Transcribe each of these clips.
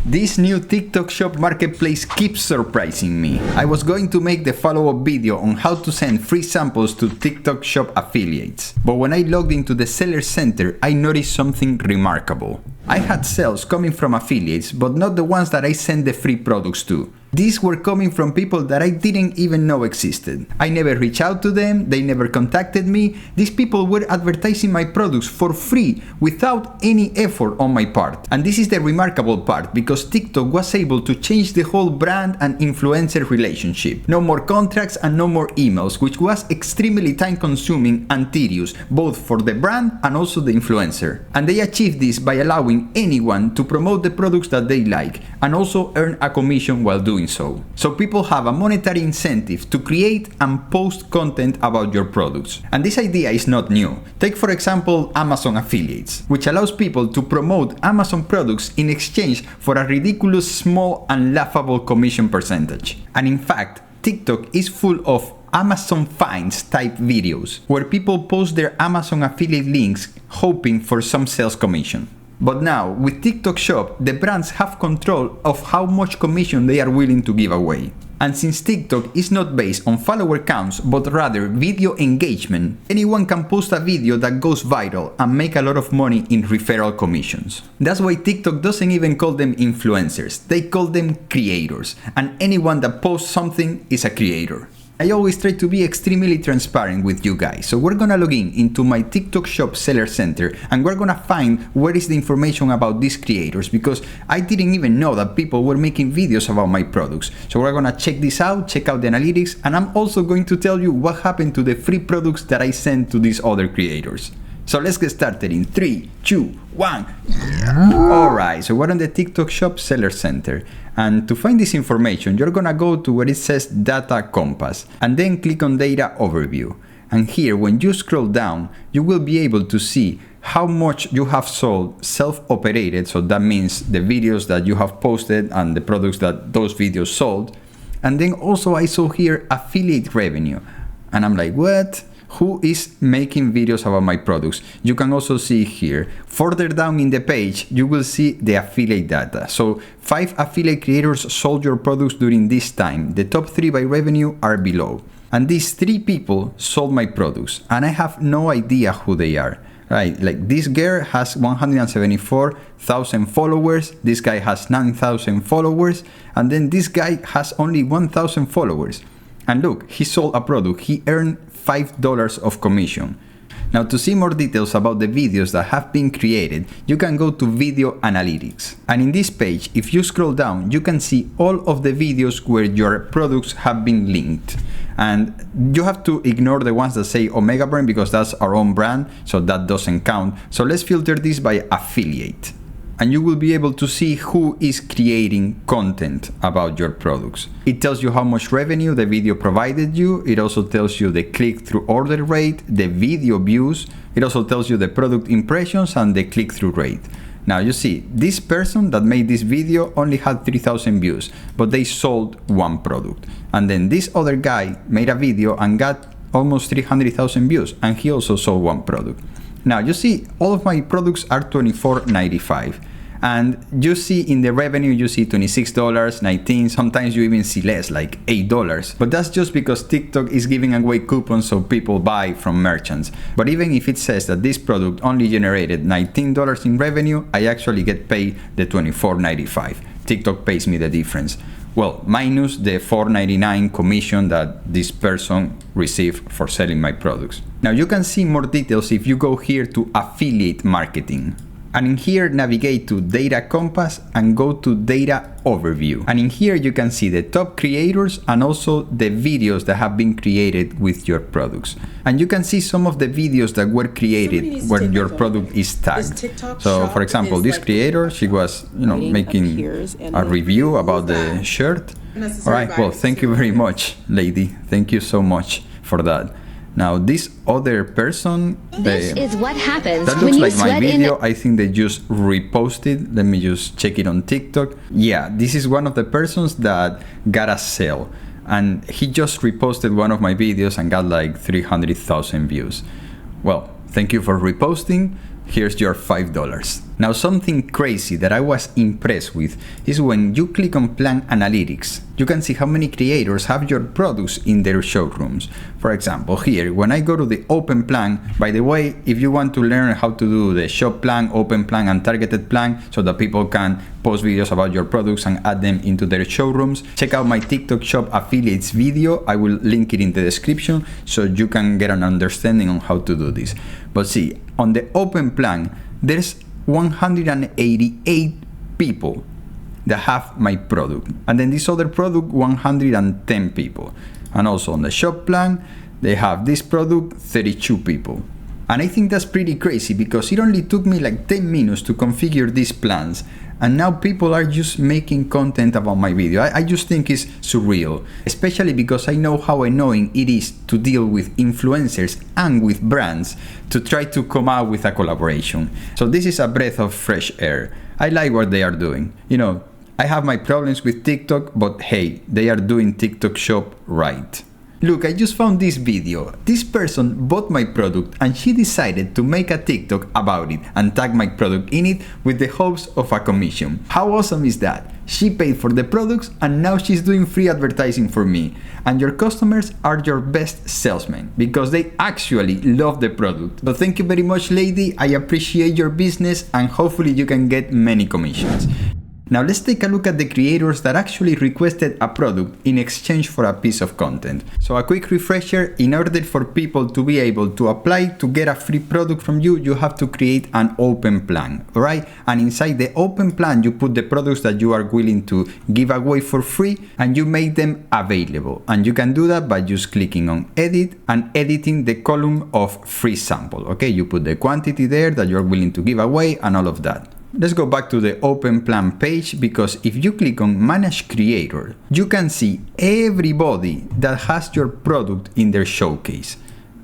This new TikTok Shop marketplace keeps surprising me. I was going to make the follow-up video on how to send free samples to TikTok Shop affiliates, but when I logged into the Seller Center, I noticed something remarkable. I had sales coming from affiliates, but not the ones that I sent the free products to. These were coming from people that I didn't even know existed. I never reached out to them, they never contacted me. These people were advertising my products for free without any effort on my part. And this is the remarkable part, because TikTok was able to change the whole brand and influencer relationship. No more contracts and no more emails, which was extremely time consuming and tedious, both for the brand and also the influencer. And they achieved this by allowing anyone to promote the products that they like and also earn a commission while doing so. So people have a monetary incentive to create and post content about your products. And this idea is not new. Take for example Amazon affiliates, which allows people to promote Amazon products in exchange for a ridiculous small and laughable commission percentage. And in fact, TikTok is full of Amazon finds type videos where people post their Amazon affiliate links hoping for some sales commission. But now, with TikTok Shop, the brands have control of how much commission they are willing to give away. And since TikTok is not based on follower counts, but rather video engagement, anyone can post a video that goes viral and make a lot of money in referral commissions. That's why TikTok doesn't even call them influencers, they call them creators. And anyone that posts something is a creator. I always try to be extremely transparent with you guys, so we're gonna log into my TikTok Shop Seller Center and we're gonna find where is the information about these creators, because I didn't even know that people were making videos about my products. So we're gonna check this out, check out the analytics, and I'm also going to tell you what happened to the free products that I sent to these other creators. So let's get started in 3, 2, 1. Alright, so we're on the TikTok Shop Seller Center. And to find this information, you're gonna go to where it says Data Compass and then click on Data Overview. And here, when you scroll down, you will be able to see how much you have sold self-operated. So that means the videos that you have posted and the products that those videos sold. And then also I saw here affiliate revenue. And I'm like, what? Who is making videos about my products? You can also see here, further down in the page, you will see the affiliate data. So 5 affiliate creators sold your products during this time. The top 3 by revenue are below. And these 3 people sold my products, and I have no idea who they are. Right, like this girl has 174,000 followers, this guy has 9,000 followers, and then this guy has only 1,000 followers. And look, he sold a product, he earned $5 of commission. Now, to see more details about the videos that have been created, you can go to Video Analytics. And in this page, if you scroll down, you can see all of the videos where your products have been linked. And you have to ignore the ones that say Omega Brand because that's our own brand, so that doesn't count. So let's filter this by affiliate. And you will be able to see who is creating content about your products. It tells you how much revenue the video provided you. It also tells you the click-through order rate, the video views. It also tells you the product impressions and the click-through rate. Now you see, this person that made this video only had 3,000 views, but they sold 1 product. And then this other guy made a video and got almost 300,000 views, and he also sold 1 product. Now you see, all of my products are $24.95. And you see in the revenue, you see $26, $19, sometimes you even see less, like $8. But that's just because TikTok is giving away coupons so people buy from merchants. But even if it says that this product only generated $19 in revenue, I actually get paid the $24.95. TikTok pays me the difference. Well, minus the $4.99 commission that this person received for selling my products. Now you can see more details if you go here to affiliate marketing. And in here, navigate to Data Compass and go to Data Overview. And in here, you can see the top creators and also the videos that have been created with your products. And you can see some of the videos that were created where your product is tagged. So for example, this creator, she was making a review about the shirt. All right, well, thank you very much, lady. Thank you so much for that. Now this other person, this is what happens that looks like my video. I think they just reposted. Let me just check it on TikTok. Yeah, this is one of the persons that got a sale, and he just reposted one of my videos and got like 300,000 views. Well, thank you for reposting. Here's your $5. Now, something crazy that I was impressed with is when you click on plan analytics, you can see how many creators have your products in their showrooms. For example, here, when I go to the open plan, by the way, if you want to learn how to do the shop plan, open plan, and targeted plan so that people can post videos about your products and add them into their showrooms, check out my TikTok shop affiliates video. I will link it in the description so you can get an understanding on how to do this. But see, on the open plan, there's 188 people that have my product, and then this other product 110 people, and also on the shop plan they have this product 32 people. And I think that's pretty crazy because it only took me like 10 minutes to configure these plans, and now people are just making content about my video. I just think it's surreal, especially because I know how annoying it is to deal with influencers and with brands to try to come out with a collaboration. So this is a breath of fresh air. I like what they are doing. You know, I have my problems with TikTok, but hey, they are doing TikTok shop right. Look, I just found this video. This person bought my product and she decided to make a TikTok about it and tag my product in it with the hopes of a commission. How awesome is that? She paid for the products and now she's doing free advertising for me. And your customers are your best salesmen because they actually love the product. So thank you very much, lady. I appreciate your business and hopefully you can get many commissions. Now let's take a look at the creators that actually requested a product in exchange for a piece of content. So a quick refresher, in order for people to be able to apply to get a free product from you, you have to create an open plan, alright? And inside the open plan, you put the products that you are willing to give away for free and you make them available. And you can do that by just clicking on edit and editing the column of free sample, okay? You put the quantity there that you're willing to give away and all of that. Let's go back to the open plan page because if you click on manage creator, you can see everybody that has your product in their showcase.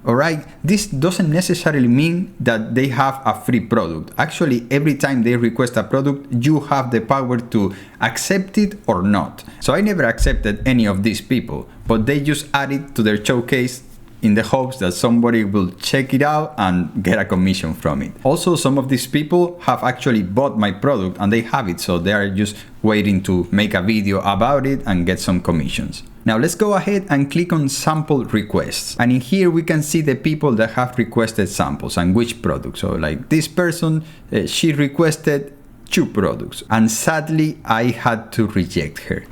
Alright, this doesn't necessarily mean that they have a free product. Actually, every time they request a product, you have the power to accept it or not. So I never accepted any of these people, but they just add it to their showcase in the hopes that somebody will check it out and get a commission from it. Also, some of these people have actually bought my product and they have it, so they are just waiting to make a video about it and get some commissions. Now let's go ahead and click on sample requests. And in here we can see the people that have requested samples and which product. So like this person, she requested 2 products. And sadly, I had to reject her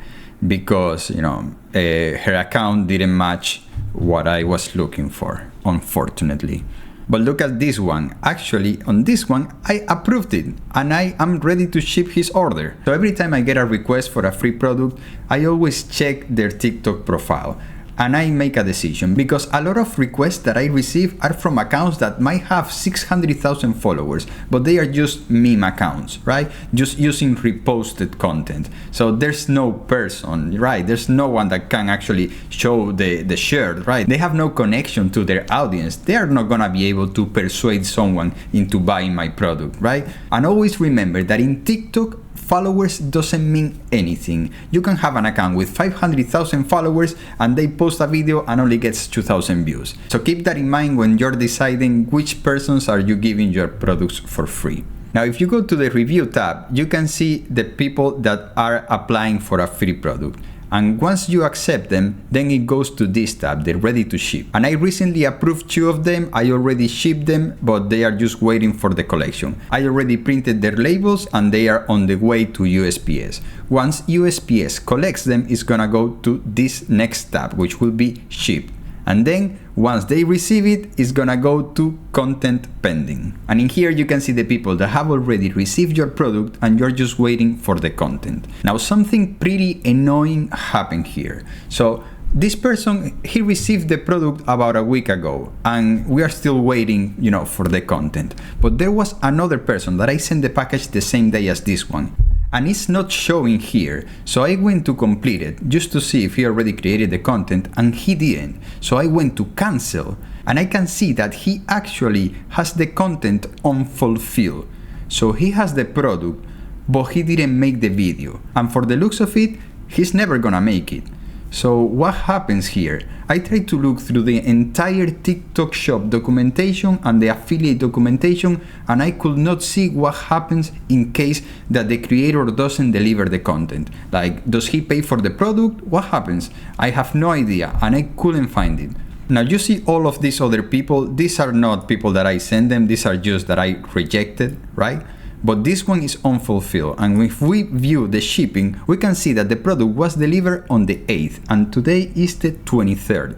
because, you know, her account didn't match what I was looking for, unfortunately. But look at this one. Actually, on this one, I approved it and I am ready to ship his order. So every time I get a request for a free product, I always check their TikTok profile and I make a decision because a lot of requests that I receive are from accounts that might have 600,000 followers, but they are just meme accounts, right? Just using reposted content. So there's no person, right? There's no one that can actually show the shirt, right? They have no connection to their audience. They are not gonna be able to persuade someone into buying my product, right? And always remember that in TikTok, followers doesn't mean anything. You can have an account with 500,000 followers and they post a video and only gets 2,000 views. So keep that in mind when you're deciding which persons are you giving your products for free. Now, if you go to the review tab, you can see the people that are applying for a free product. And once you accept them, then it goes to this tab, they're ready to ship. And I recently approved 2 of them, I already shipped them, but they are just waiting for the collection. I already printed their labels and they are on the way to USPS. Once USPS collects them, it's gonna go to this next tab, which will be shipped. And then once they receive it, it's gonna go to content pending. And in here you can see the people that have already received your product and you're just waiting for the content. Now something pretty annoying happened here. So this person, he received the product about a week ago and we are still waiting, you know, for the content. But there was another person that I sent the package the same day as this one. And it's not showing here, so I went to complete it just to see if he already created the content and he didn't. So I went to cancel and I can see that he actually has the content unfulfilled. So he has the product, but he didn't make the video. And for the looks of it, he's never gonna make it. So what happens here? I try to look through the entire TikTok shop documentation and the affiliate documentation, and I could not see what happens in case that the creator doesn't deliver the content. Like, does he pay for the product? What happens? I have no idea, and I couldn't find it. Now you see all of these other people, these are not people that I send them, these are just that I rejected, right? But this one is unfulfilled, and if we view the shipping, we can see that the product was delivered on the 8th, and today is the 23rd.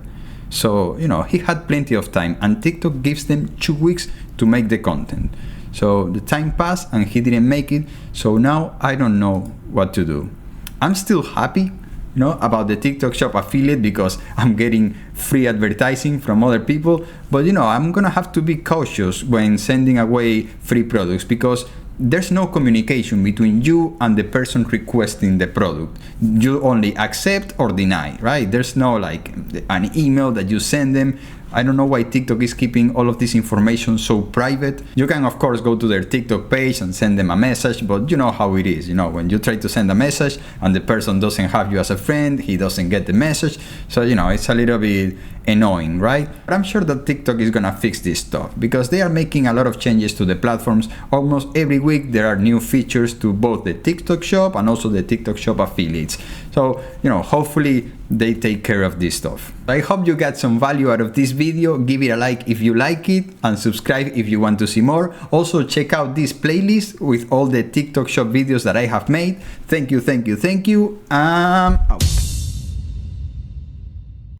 So, he had plenty of time, and TikTok gives them 2 weeks to make the content. So the time passed and he didn't make it, so now I don't know what to do. I'm still happy, about the TikTok shop affiliate because I'm getting free advertising from other people, but I'm gonna have to be cautious when sending away free products because there's no communication between you and the person requesting the product. You only accept or deny, right? There's no like an email that you send them. I don't know why TikTok is keeping all of this information so private. You can of course go to their TikTok page and send them a message, but you know how it is, when you try to send a message and the person doesn't have you as a friend, he doesn't get the message. So it's a little bit annoying, right? But I'm sure that TikTok is gonna fix this stuff because they are making a lot of changes to the platforms. Almost every week there are new features to both the TikTok shop and also the TikTok shop affiliates. So, hopefully they take care of this stuff. I hope you got some value out of this video. Give it a like if you like it and subscribe if you want to see more. Also check out this playlist with all the TikTok shop videos that I have made. Thank you. I'm out.